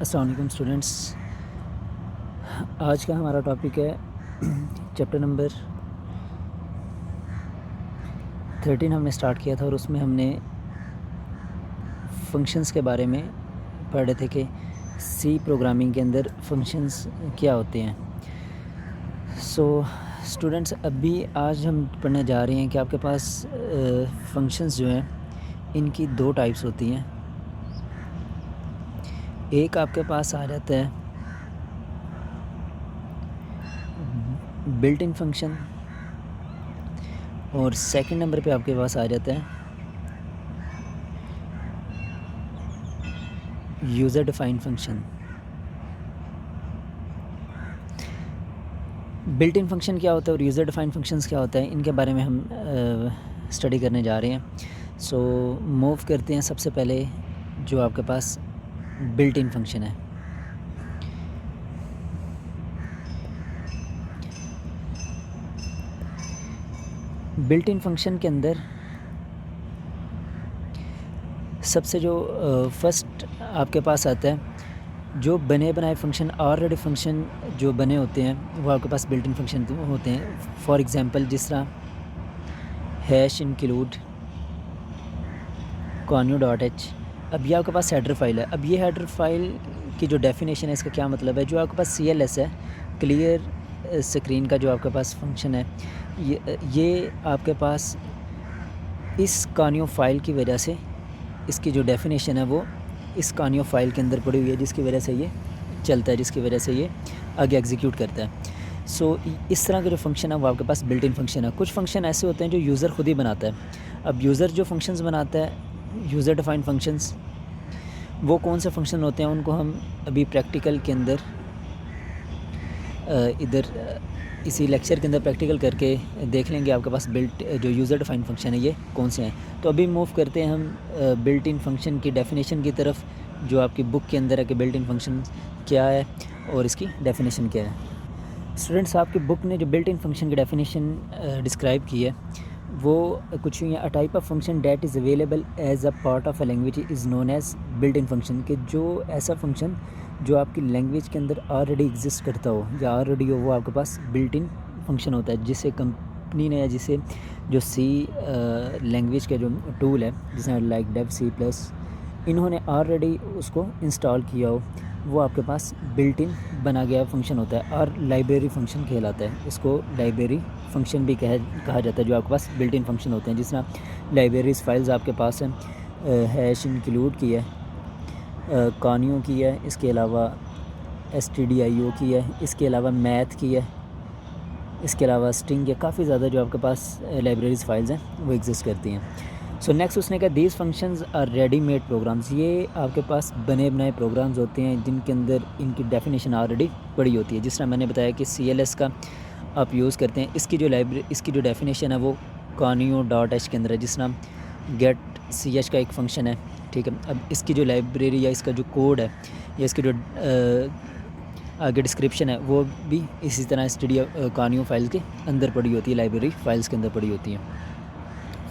अस्सलाम वालेकुम स्टूडेंट्स। आज का हमारा टॉपिक है चैप्टर नंबर 13 हमने स्टार्ट किया था और उसमें हमने फंक्शंस के बारे में पढ़ रहे थे कि सी प्रोग्रामिंग के अंदर फंक्शंस क्या होते हैं। स्टूडेंट्स अभी आज हम पढ़ने जा रहे हैं कि आपके पास फंक्शंस जो हैं इनकी दो टाइप्स होती हैं। एक आपके पास आ जाता है बिल्ट इन फंक्शन और सेकंड नंबर पे आपके पास आ जाता है user defined function. Built in function क्या होता है और यूज़र डिफाइंड फंक्शंस क्या होता है, इनके बारे में हम स्टडी करने जा रहे हैं। मूव करते हैं सबसे पहले जो आपके पास बिल्ट इन फंक्शन है। बिल्ट इन फंक्शन के अंदर सबसे जो फर्स्ट आपके पास आता है जो बने बनाए फंक्शन, ऑलरेडी फंक्शन जो बने होते हैं वो आपके पास बिल्ट इन फंक्शन होते हैं। फॉर एग्ज़ाम्पल जिस तरह हैश इंक्लूड conio.h। अब ये आपके पास हेडर फाइल है। अब ये हेडर फाइल की जो डेफिनेशन है, इसका क्या मतलब है, जो आपके पास CLS है, क्लियर स्क्रीन का जो आपके पास फंक्शन है, ये आपके पास इस कानियो फाइल की वजह से इसकी जो डेफिनेशन है वो इस कानियो फाइल के अंदर पड़ी हुई है, जिसकी वजह से ये चलता है, जिसकी वजह से ये आगे एग्जीक्यूट करता है। इस तरह के जो फंक्शन है वो आपके पास बिल्ट इन फंक्शन है। कुछ फंक्शन ऐसे होते हैं जो यूज़र खुद ही बनाता है। अब यूज़र जो फंक्शंस बनाता है, यूज़र डिफाइंड फंक्शंस, वो कौन से फंक्शन होते हैं उनको हम अभी प्रैक्टिकल के अंदर इसी लेक्चर के अंदर प्रैक्टिकल करके देख लेंगे। आपके पास बिल्ट जो यूज़र डिफाइंड फंक्शन है ये कौन से हैं। तो अभी मूव करते हैं हम बिल्ट इन फंक्शन की डेफिनेशन की तरफ, जो आपकी बुक के अंदर है कि बिल्ट इन फंक्शन क्या है और इसकी डेफिनेशन क्या है। स्टूडेंट्स, आपकी बुक ने जो बिल्ट इन फंक्शन की डेफिनेशन डिस्क्राइब की है वो कुछ यूँ है, a type of function that is available as a part of a language is known as built in function. कि जो ऐसा फंक्शन जो आपकी लैंग्वेज के अंदर ऑलरेडी एग्जिस्ट करता हो या ऑलरेडी हो, वो आपके पास बिल्ट इन फंक्शन होता है, जिसे कंपनी ने या जिसे जो सी लैंग्वेज का जो टूल है, जिसमें लाइक डेव सी प्लस, इन्होंने ऑलरेडी उसको इंस्टॉल किया हो, वो आपके पास बिल्ट इन बना गया फंक्शन होता है और लाइब्रेरी फंक्शन कहलाता है। इसको लाइब्रेरी फंक्शन भी कहा जाता है, जो आपके पास बिल्ट इन फंक्शन होते हैं। जिस तरह लाइब्रेरीज फाइल्स आपके पास हैं, हैश इंक्लूड की है, कानियो की है, इसके अलावा stdio की है, इसके अलावा मैथ की है, इसके अलावा स्ट्रिंग है, काफ़ी ज़्यादा जो आपके पास लाइब्रेरीज फाइल्स हैं वो एग्जिस्ट करती हैं। नेक्स्ट उसने कहा these functions are readymade programs. ये आपके पास बने बनाए प्रोग्राम्स होते हैं जिनके अंदर इनकी डेफिनेशन ऑलरेडी पड़ी होती है। जिस तरह मैंने बताया कि CLS का आप यूज़ करते हैं, इसकी जो डेफिनेशन है वो conio.h के अंदर है। जिस तरह गेट ch का एक फंक्शन है, ठीक है। अब इसकी जो लाइब्रेरी या इसका जो कोड है या इसकी जो आगे डिस्क्रिप्शन है वो भी इसी तरह कानियो फाइल के अंदर पड़ी होती है, लाइब्रेरी फाइल्स के अंदर पड़ी होती है।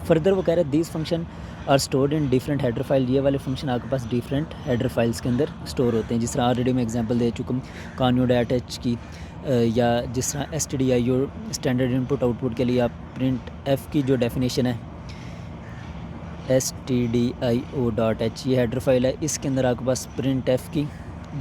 फर्दर वो कह रहे हैं these function are stored in different header file. ये वाले फंक्शन आपके पास डिफरेंट हेडर फाइल्स के अंदर स्टोर होते हैं। जिस तरह ऑलरेडी मैं एग्जांपल दे चुका हूँ conio.h की, या जिस तरह stdio स्टैंडर्ड इनपुट आउटपुट के लिए आप प्रिंट एफ की जो डेफिनेशन है stdio.h, ये हेडर फाइल है, इसके अंदर आपके पास प्रिंट एफ की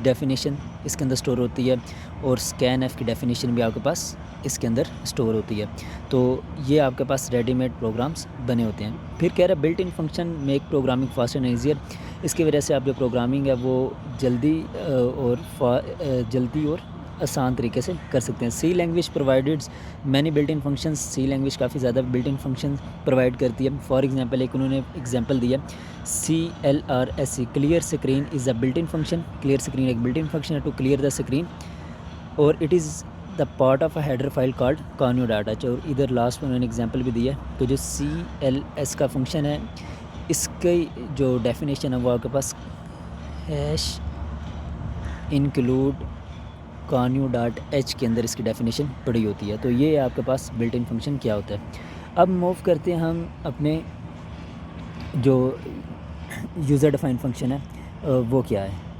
डेफिनेशन इसके अंदर स्टोर होती है और स्कैन एफ की डेफिनेशन भी आपके पास इसके अंदर स्टोर होती है। तो ये आपके पास रेडीमेड प्रोग्राम्स बने होते हैं। फिर कह रहा है built in function make programming fast and easier. इसकी वजह से आप जो प्रोग्रामिंग है वो जल्दी और आसान तरीके से कर सकते हैं। C language provided many built in functions. C language काफ़ी ज़्यादा बिल्ट इन फंक्शन प्रोवाइड करती है। फॉर एग्जांपल एक उन्होंने एग्जांपल दिया CLRSC, clear screen is a built in function. Clear screen एक बिल्ट इन फंक्शन है टू क्लियर द स्क्रीन और it is the part of a header file called conio.h। और इधर लास्ट में उन्होंने एग्जांपल भी दिया तो जो CLS का फंक्शन है, इसकी जो डेफिनेशन है वो आपके पास हैश इंक्लूड conio.h के अंदर इसकी डेफिनेशन पड़ी होती है। तो ये आपके पास बिल्ट इन फंक्शन क्या होता है। अब मूव करते हैं हम अपने जो यूज़र डिफाइंड फंक्शन है वो क्या है।